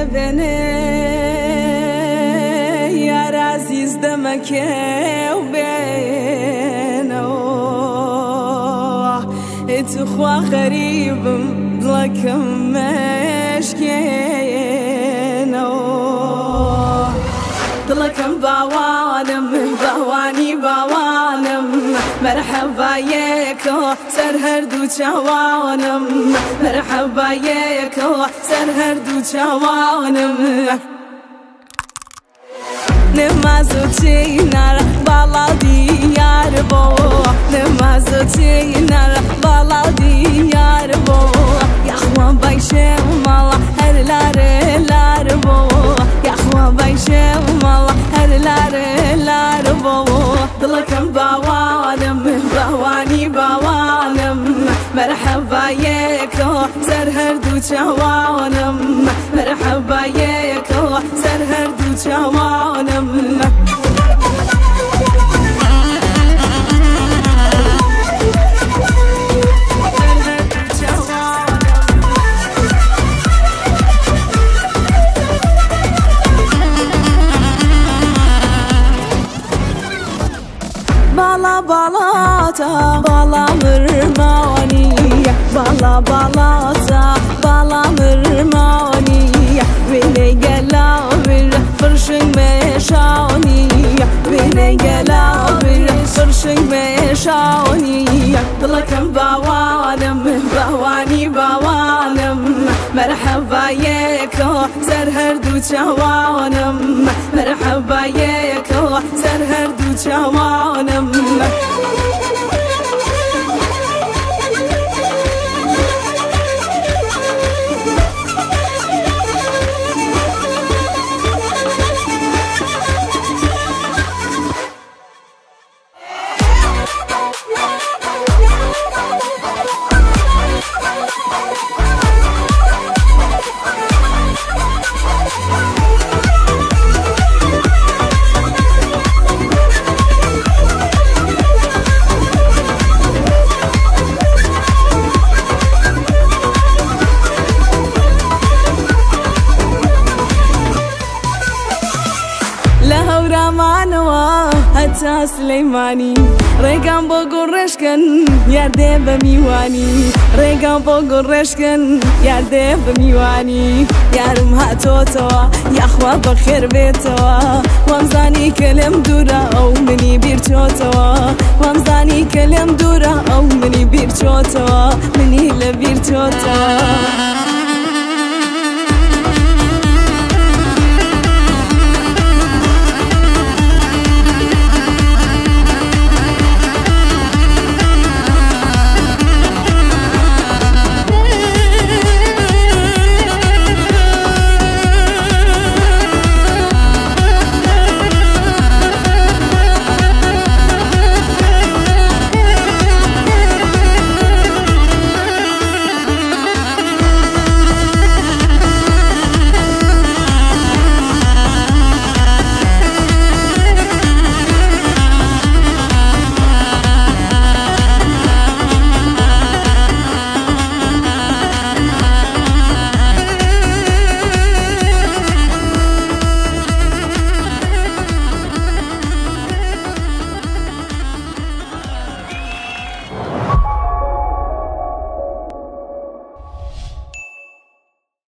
بني يا عزيز دمك وبينه اتخوى غريب ضلك مشكينه ضلك بوانم بواني بوانم مرحبا ياكو سر هردو جوانم مرحبا ياكو سر هردو جوانم نمازو تينار بالا ديار بو نمازو تينار بالا ديار بو يا اخوان بايشه مالا هر لار بو يا اخوان بايشه مالا هر لار بو ضلكم بوانم بواني بوانم مرحبا ياكو سر هردو جوانم مرحبا ياكو سر هردو جوانم بالا بالاتا بالا مرماني بالا بالاتا بالا مرماني بيني قلابل فرشن مشاني بيني قلابل فرشن مشاني ضلكم بوانم بواني بوانم مرحبا ياكو سر هردو جوانم مرحبا ياكو سر هردو جوانم هتا سليماني ريقان بوغو رشكن ياردي بميواني ريقان بوغو رشكن ياردي بميواني يارم هاتوتوا يا اخوة بخير بيتوا وامزاني كلم دورا او مني بيرتوتوا وامزاني كلم دورا او مني بيرتوتوا مني لبيرتوتوا